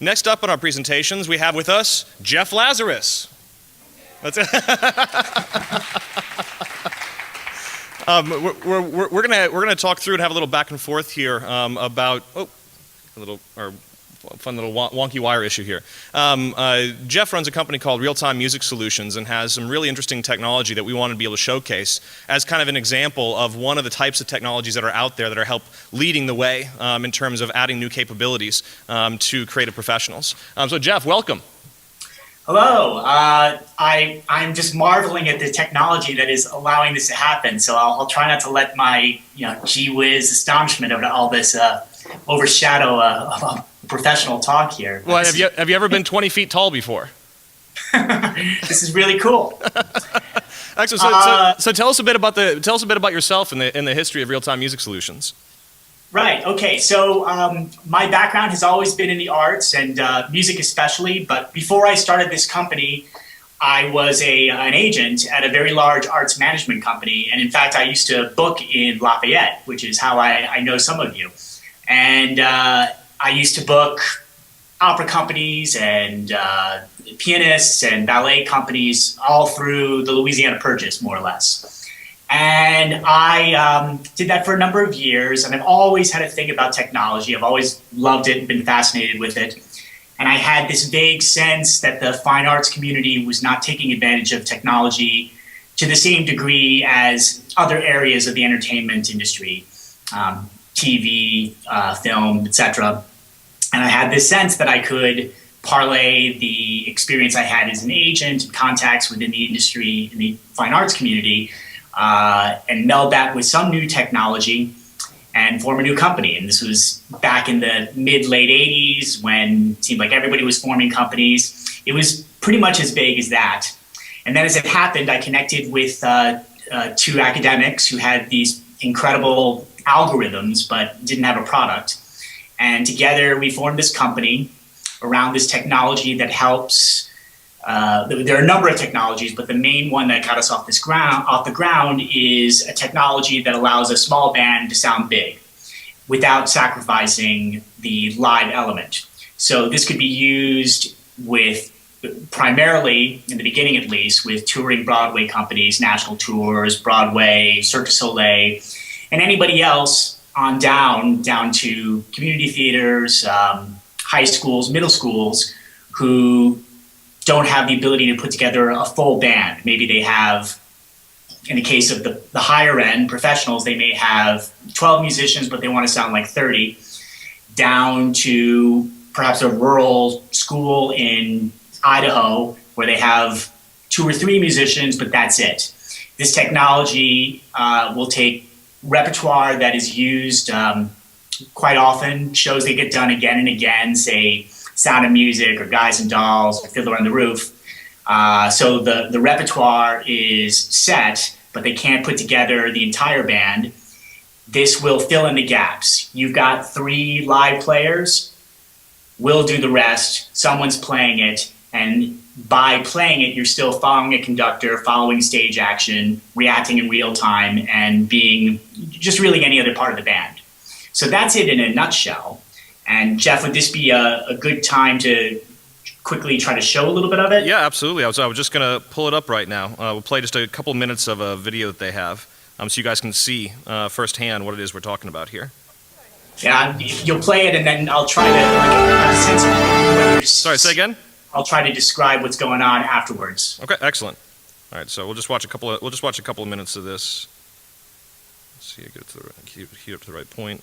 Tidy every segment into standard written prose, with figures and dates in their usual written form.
Next up on our presentations, we have with us Jeff Lazarus. That's it. We're gonna talk through and have a little back and forth here about fun little wonky wire issue here. Jeff runs a company called Real-Time Music Solutions and has some really interesting technology that we want to be able to showcase as kind of an example of one of the types of technologies that are out there that are leading the way in terms of adding new capabilities to creative professionals. So Jeff, welcome. Hello. I'm just marveling at the technology that is allowing this to happen. So I'll try not to let my gee whiz astonishment of all this overshadow a professional talk here. Well, have you ever been 20 feet tall before? This is really cool. Excellent. So tell us a bit about yourself and the history of Real-Time Music Solutions. Right. Okay. So my background has always been in the arts and music especially. But before I started this company, I was an agent at a very large arts management company. And in fact, I used to book in Lafayette, which is how I know some of you. And I used to book opera companies and pianists and ballet companies all through the Louisiana Purchase, more or less. And I did that for a number of years, and I've always had a thing about technology. I've always loved it and been fascinated with it. And I had this vague sense that the fine arts community was not taking advantage of technology to the same degree as other areas of the entertainment industry, TV, film, etc. And I had this sense that I could parlay the experience I had as an agent and contacts within the industry, in the fine arts community, and meld that with some new technology and form a new company. And this was back in the mid-late 80s when it seemed like everybody was forming companies. It was pretty much as vague as that. And then as it happened, I connected with two academics who had these incredible algorithms but didn't have a product. And together we formed this company around this technology that helps. There are a number of technologies, but the main one that got us off the ground is a technology that allows a small band to sound big without sacrificing the live element. So this could be used with primarily, in the beginning at least, with touring Broadway companies, national tours, Broadway, Cirque du Soleil, and anybody else on down to community theaters, high schools, middle schools, who don't have the ability to put together a full band. Maybe they have, in the case of the higher end professionals, they may have 12 musicians, but they want to sound like 30, down to perhaps a rural school in Idaho where they have 2 or 3 musicians, but that's it. This technology will take repertoire that is used quite often, shows that get done again and again, say Sound of Music or Guys and Dolls or Fiddler on the Roof. So the repertoire is set, but they can't put together the entire band. This will fill in the gaps. You've got 3 live players, we'll do the rest, someone's playing it, and by playing it, you're still following a conductor, following stage action, reacting in real time, and being just really any other part of the band. So that's it in a nutshell. And Jeff, would this be a good time to quickly try to show a little bit of it? Yeah, absolutely. I was just going to pull it up right now. We'll play just a couple minutes of a video that they have so you guys can see firsthand what it is we're talking about here. Yeah, you'll play it and then I'll try to Sorry, say again? I'll try to describe what's going on afterwards. Okay, excellent. All right, so we'll just watch a couple of minutes of this. Let's see, get it to the heat up to the right point.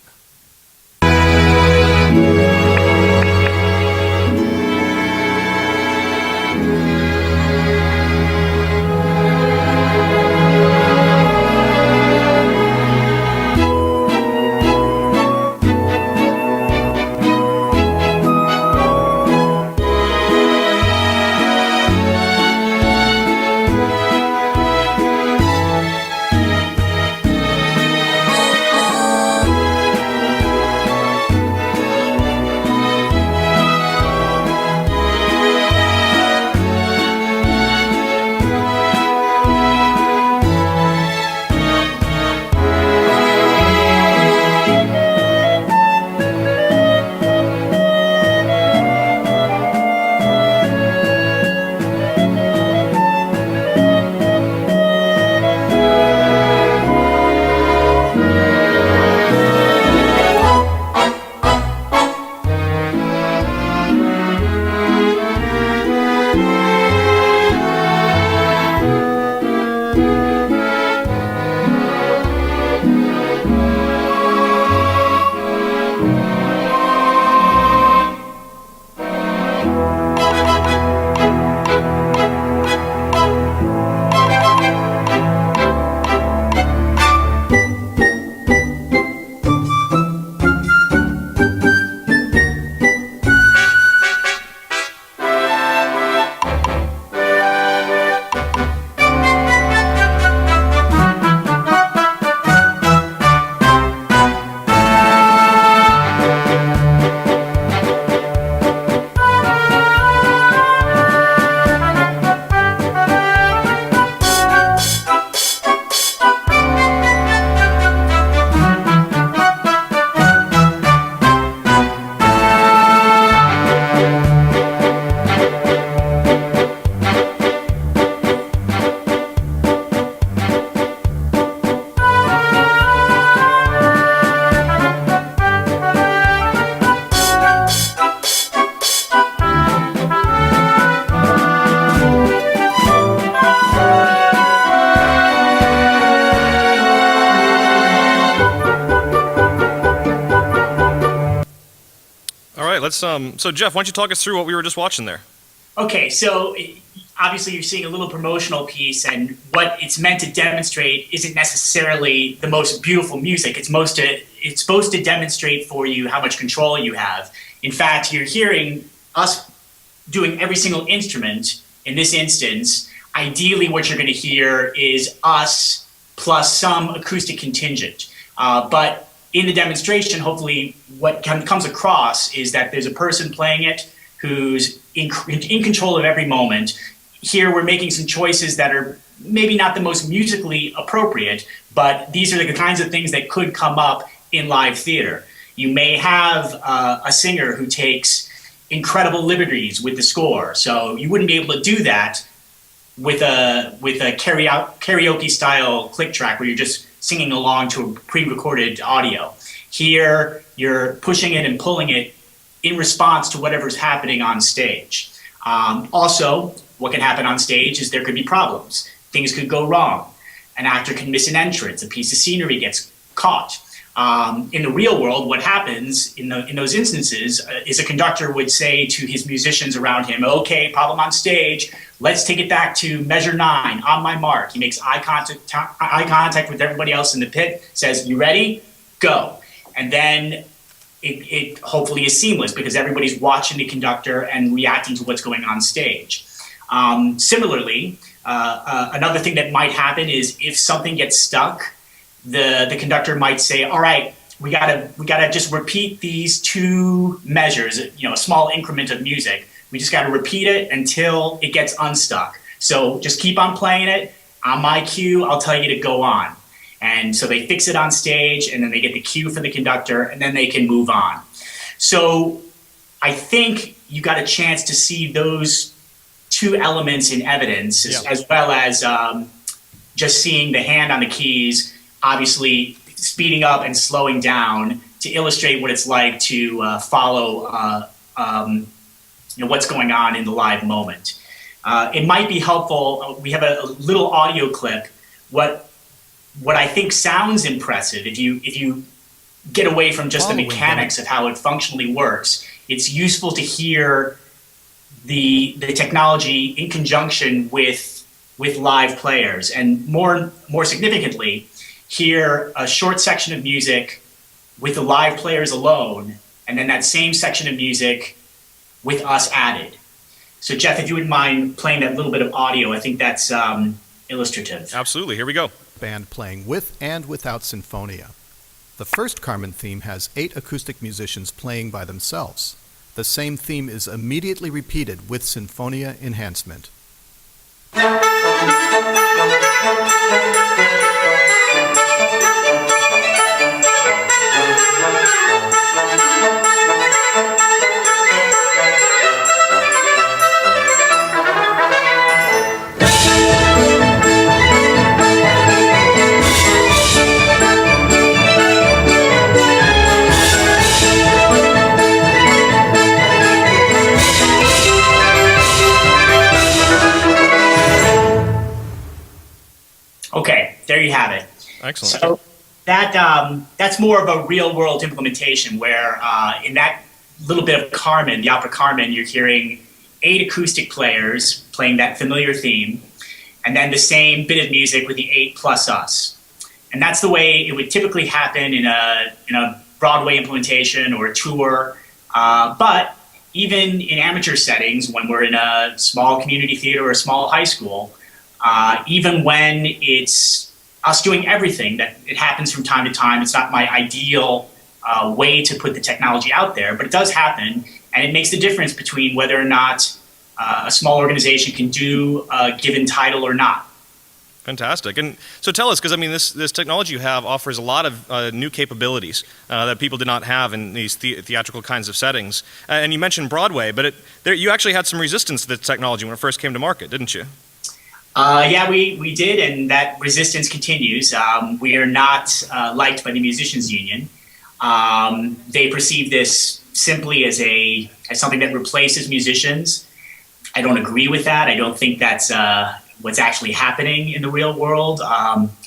Let's so Jeff, why don't you talk us through what we were just watching there? Okay, so obviously you're seeing a little promotional piece, and what it's meant to demonstrate isn't necessarily the most beautiful music. It's supposed to demonstrate for you how much control you have. In fact, you're hearing us doing every single instrument. In this instance, ideally what you're going to hear is us plus some acoustic contingent. But in the demonstration, hopefully what comes across is that there's a person playing it who's in control of every moment. Here we're making some choices that are maybe not the most musically appropriate, but these are the kinds of things that could come up in live theater. You may have a singer who takes incredible liberties with the score, so you wouldn't be able to do that with a karaoke style click track where you're just singing along to a pre-recorded audio. Here you're pushing it and pulling it in response to whatever's happening on stage. Also, what can happen on stage is there could be problems. Things could go wrong. An actor can miss an entrance. A piece of scenery gets caught. In the real world, what happens in those instances is a conductor would say to his musicians around him, okay, problem on stage, let's take it back to measure 9, on my mark. He makes eye contact with everybody else in the pit, says, you ready? Go. And then it hopefully is seamless because everybody's watching the conductor and reacting to what's going on stage. Similarly, another thing that might happen is if something gets stuck, the conductor might say, all right, we gotta just repeat these 2 measures, a small increment of music. We just gotta repeat it until it gets unstuck. So just keep on playing it. On my cue, I'll tell you to go on. And so they fix it on stage, and then they get the cue for the conductor, and then they can move on. So I think you got a chance to see those 2 elements in evidence, as well as just seeing the hand on the keys, obviously speeding up and slowing down to illustrate what it's like to follow what's going on in the live moment. It might be helpful. We have a little audio clip. What I think sounds impressive, if you get away from just the mechanics of how it functionally works, it's useful to hear the technology in conjunction with live players, and more significantly, hear a short section of music with the live players alone, and then that same section of music with us added. So Jeff, if you wouldn't mind playing that little bit of audio, I think that's illustrative. Absolutely, here we go. Band playing with and without Sinfonia. The first Carmen theme has 8 acoustic musicians playing by themselves. The same theme is immediately repeated with Sinfonia enhancement. Okay, there you have it. Excellent. So that's more of a real-world implementation where in that little bit of Carmen, the opera Carmen, you're hearing 8 acoustic players playing that familiar theme, and then the same bit of music with the 8 plus us. And that's the way it would typically happen in a Broadway implementation or a tour. But even in amateur settings, when we're in a small community theater or a small high school, even when it's us doing everything, that it happens from time to time. It's not my ideal way to put the technology out there, but it does happen, and it makes the difference between whether or not a small organization can do a given title or not. Fantastic. And so tell us, because I mean, this technology you have offers a lot of new capabilities that people did not have in these theatrical kinds of settings. And you mentioned Broadway, but you actually had some resistance to the technology when it first came to market, didn't you? Yeah, we did, and that resistance continues. We are not liked by the Musicians Union. They perceive this simply as something that replaces musicians. I don't agree with that. I don't think that's what's actually happening in the real world.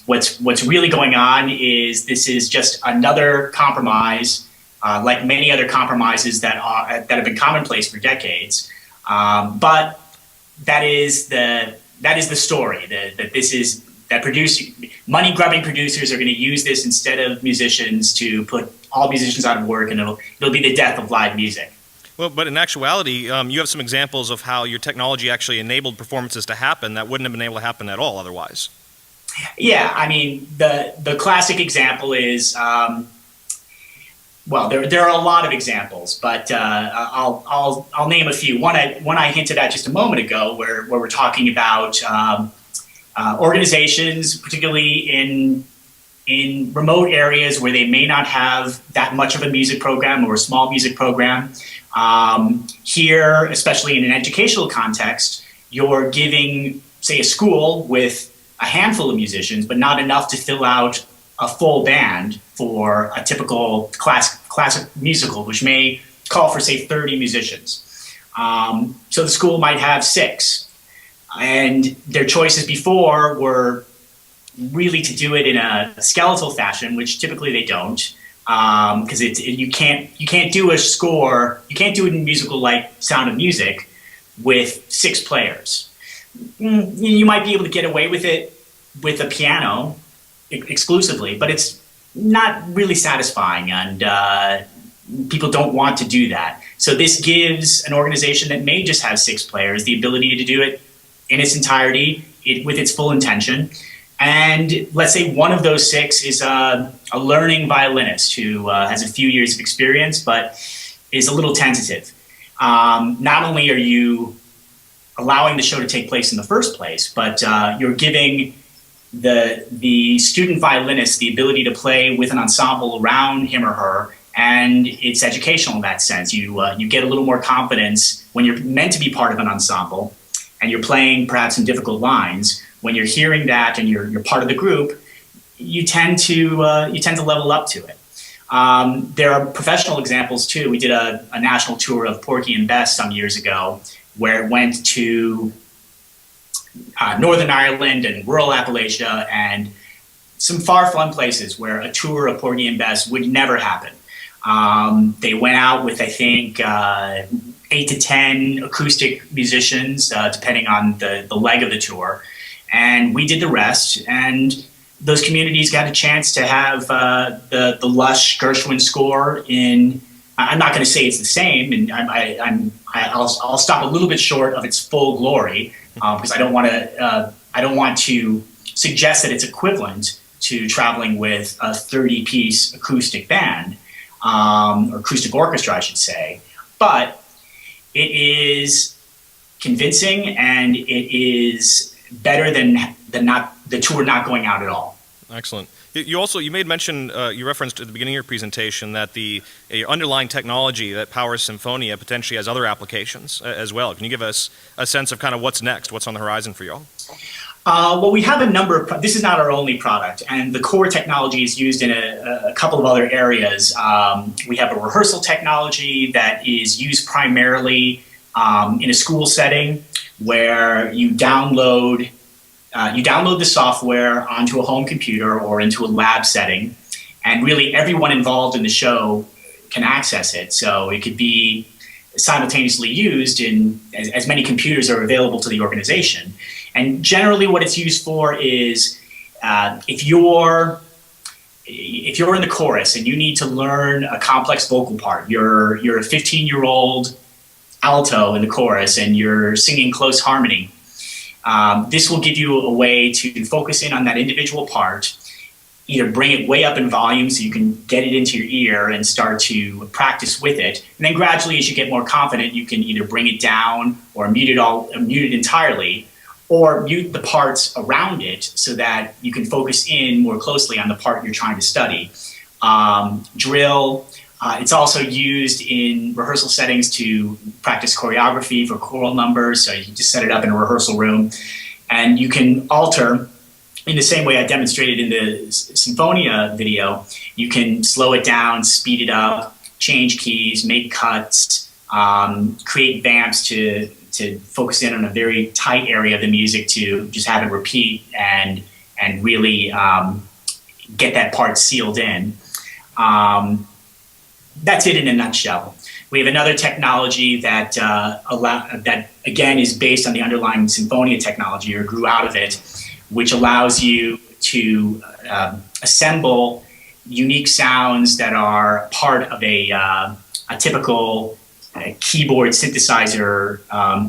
What's really going on is this is just another compromise like many other compromises that have been commonplace for decades. But that is the story. That money grubbing producers are going to use this instead of musicians to put all musicians out of work, and it'll be the death of live music. Well, but in actuality, you have some examples of how your technology actually enabled performances to happen that wouldn't have been able to happen at all otherwise. Yeah, I mean, the classic example is, well, there are a lot of examples, but I'll name a few. One I hinted at just a moment ago, where we're talking about organizations, particularly in remote areas where they may not have that much of a music program or a small music program. Here, especially in an educational context, you're giving, say, a school with a handful of musicians, but not enough to fill out a full band for a typical classic musical, which may call for, say, 30 musicians. So the school might have 6. And their choices before were really to do it in a skeletal fashion, which typically they don't, because you can't do a score, you can't do it in musical like Sound of Music with 6 players. You might be able to get away with it with a piano exclusively, but it's not really satisfying, and people don't want to do that. So this gives an organization that may just have 6 players the ability to do it in its entirety, with its full intention. And let's say one of those 6 is a learning violinist who has a few years of experience, but is a little tentative. Not only are you allowing the show to take place in the first place, but you're giving the student violinist the ability to play with an ensemble around him or her, and it's educational in that sense. You get a little more confidence when you're meant to be part of an ensemble, and you're playing perhaps some difficult lines. When you're hearing that and you're part of the group, you tend to level up to it. There are professional examples too. We did a national tour of Porgy and Bess some years ago, where it went to Northern Ireland and rural Appalachia and some far-flung places where a tour of Porgy and Bess would never happen. They went out with, I think, 8 to 10 acoustic musicians, depending on the leg of the tour. And we did the rest. And those communities got a chance to have the lush Gershwin score in, I'm not going to say it's the same, and I'll stop a little bit short of its full glory, because I don't want to suggest that it's equivalent to traveling with a 30-piece acoustic band, or acoustic orchestra, I should say. But it is convincing, and it is better than the tour not going out at all. Excellent. You made mention, you referenced at the beginning of your presentation that the underlying technology that powers Sinfonia potentially has other applications as well. Can you give us a sense of kind of what's next, what's on the horizon for you all? Well, we have a number of, this is not our only product, and the core technology is used in a couple of other areas. We have a rehearsal technology that is used primarily in a school setting, where you download the software onto a home computer or into a lab setting, and really everyone involved in the show can access it. So it could be simultaneously used in as many computers are available to the organization. And generally what it's used for is if you're in the chorus and you need to learn a complex vocal part, you're a 15-year-old alto in the chorus and you're singing close harmony, this will give you a way to focus in on that individual part, either bring it way up in volume so you can get it into your ear and start to practice with it. And then gradually, as you get more confident, you can either bring it down or mute it entirely, or mute the parts around it so that you can focus in more closely on the part you're trying to study. Drill. It's also used in rehearsal settings to practice choreography for choral numbers. So you can just set it up in a rehearsal room. And you can alter, in the same way I demonstrated in the Sinfonia video, you can slow it down, speed it up, change keys, make cuts, create vamps to focus in on a very tight area of the music to just have it repeat and really get that part sealed in. that's it in a nutshell. We have another technology that that again is based on the underlying Sinfonia technology, or grew out of it, which allows you to assemble unique sounds that are part of a typical keyboard synthesizer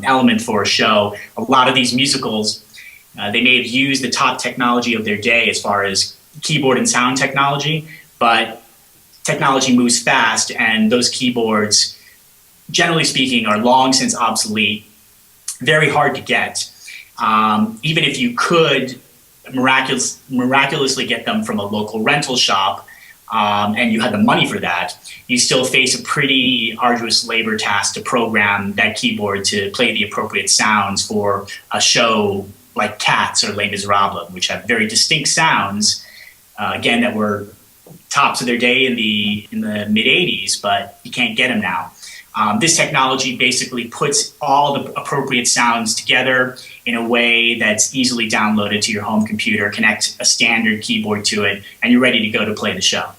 element for a show. A lot of these musicals, they may have used the top technology of their day as far as keyboard and sound technology, but technology moves fast, and those keyboards, generally speaking, are long since obsolete, very hard to get. Even if you could miraculously get them from a local rental shop, and you had the money for that, you still face a pretty arduous labor task to program that keyboard to play the appropriate sounds for a show like Cats or Les Miserables, which have very distinct sounds, again, that were tops of their day in the mid 80s, but you can't get them now. This technology basically puts all the appropriate sounds together in a way that's easily downloaded to your home computer, connect a standard keyboard to it, and you're ready to go to play the show.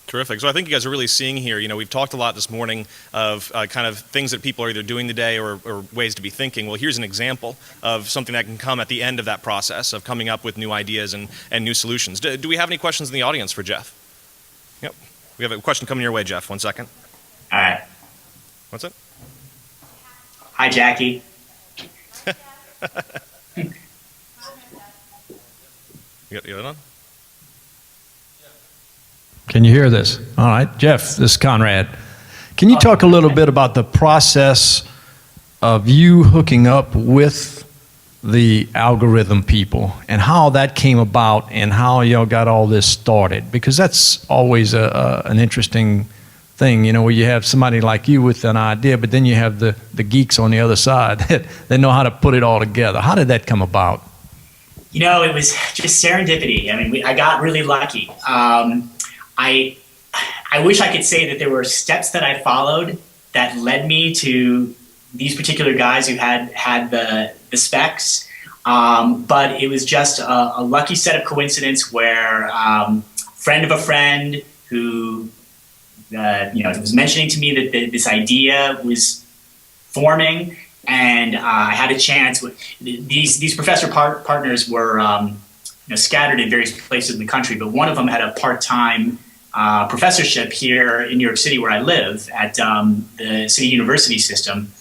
Terrific. So I think you guys are really seeing here, we've talked a lot this morning of kind of things that people are either doing today or ways to be thinking. Well, here's an example of something that can come at the end of that process of coming up with new ideas and new solutions. Do we have any questions in the audience for Jeff? Yep. We have a question coming your way, Jeff. 1 second. All right. What's it? Hi, Jackie. You got it on? Can you hear this? All right, Jeff, this is Conrad. Can you talk a little bit about the process of you hooking up with the algorithm people and how that came about and how y'all got all this started? Because that's always an interesting thing, where you have somebody like you with an idea, but then you have the geeks on the other side that know how to put it all together. How did that come about? It was just serendipity. I mean, I got really lucky. I wish I could say that there were steps that I followed that led me to these particular guys who had the specs, but it was just a lucky set of coincidence where friend of a friend who was mentioning to me that this idea was forming, and I had a chance. These professor partners were scattered in various places in the country, but one of them had a part-time professorship here in New York City, where I live, at the City University system.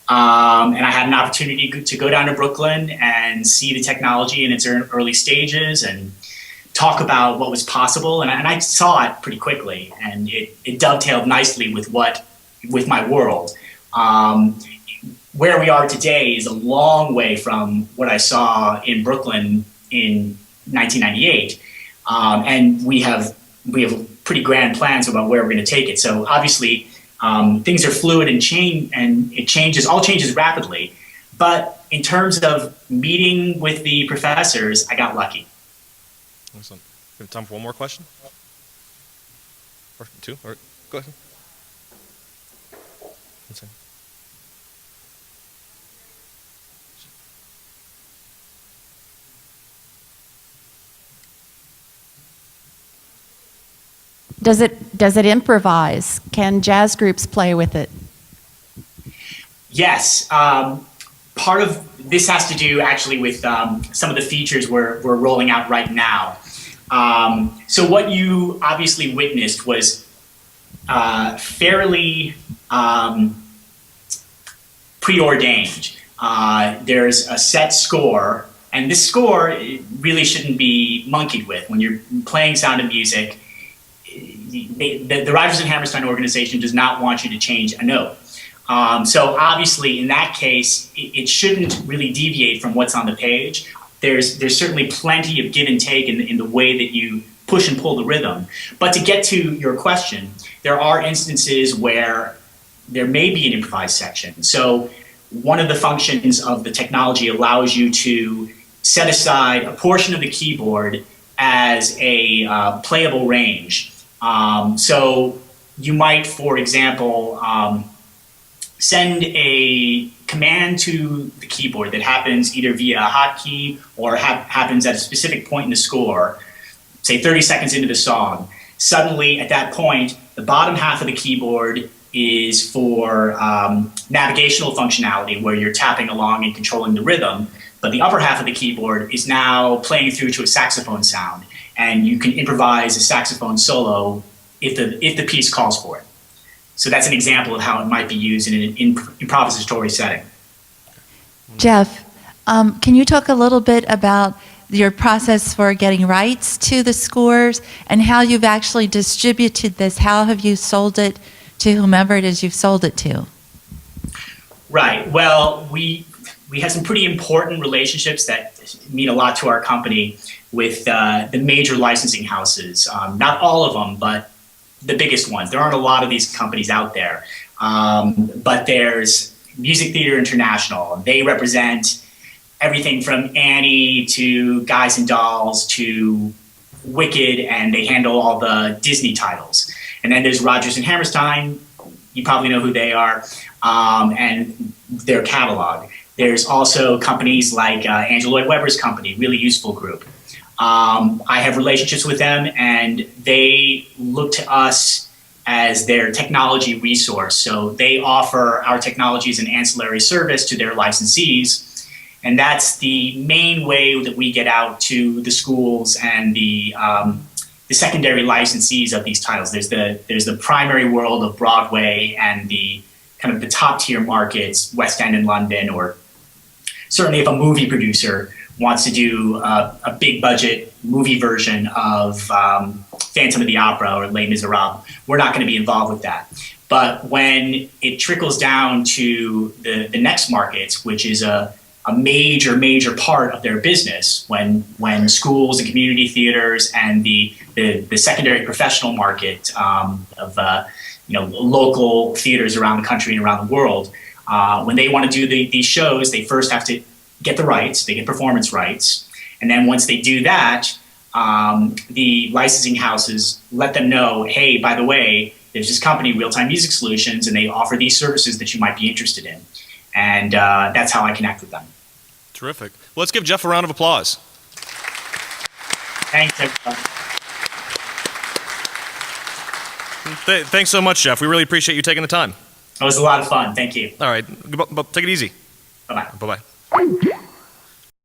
And I had an opportunity to go down to Brooklyn and see the technology in its early stages and talk about what was possible. And I saw it pretty quickly, and it dovetailed nicely with my world. Where we are today is a long way from what I saw in Brooklyn in 1998. And we have pretty grand plans about where we're going to take it. So obviously, things are fluid and all changes rapidly. But in terms of meeting with the professors, I got lucky. Excellent. We have time for one more question? Or two? Or go ahead. One second. Does it improvise? Can jazz groups play with it? Yes. Part of this has to do actually with some of the features we're rolling out right now. So what you obviously witnessed was fairly preordained. There's a set score, and this score really shouldn't be monkeyed with. When you're playing Sound of Music, the Rodgers and Hammerstein organization does not want you to change a note. So obviously, in that case, it shouldn't really deviate from what's on the page. There's certainly plenty of give and take in the way that you push and pull the rhythm. But to get to your question, there are instances where there may be an improvised section. So one of the functions of the technology allows you to set aside a portion of the keyboard as a playable range. So you might, for example, send a command to the keyboard that happens either via a hotkey or happens at a specific point in the score, say 30 seconds into the song. Suddenly, at that point, the bottom half of the keyboard is for navigational functionality, where you're tapping along and controlling the rhythm, but the upper half of the keyboard is now playing through to a saxophone sound, and you can improvise a saxophone solo if the piece calls for it. So that's an example of how it might be used in an improvisatory setting. Jeff, can you talk a little bit about your process for getting rights to the scores and how you've actually distributed this? How have you sold it to whomever it is you've sold it to? Right. Well, we have some pretty important relationships that mean a lot to our company with the major licensing houses. Not all of them, but the biggest ones. There aren't a lot of these companies out there. But there's Music Theater International. They represent everything from Annie to Guys and Dolls to Wicked, and they handle all the Disney titles. And then there's Rodgers and Hammerstein. You probably know who they are, and their catalog. There's also companies like Andrew Lloyd Webber's company, really useful group. I have relationships with them, and they look to us as their technology resource. So they offer our technology as an ancillary service to their licensees. And that's the main way that we get out to the schools and the secondary licensees of these titles. There's the primary world of Broadway and the kind of the top tier markets, West End and London, or certainly if a movie producer wants to do a big budget movie version of Phantom of the Opera or Les Miserables, we're not going to be involved with that. But when it trickles down to the next markets, which is a major part of their business, when schools and community theaters and the secondary professional market of local theaters around the country and around the world, when they want to do these shows, they first have to get the rights. They get performance rights, and then once they do that, the licensing houses let them know, hey, by the way, there's this company, Real Time Music Solutions, and they offer these services that you might be interested in. And that's how I connect with them. Terrific. Well, let's give Jeff a round of applause. Thanks, everybody. Thanks so much, Jeff. We really appreciate you taking the time. It was a lot of fun. Thank you. All right. Take it easy. Bye-bye. Bye-bye.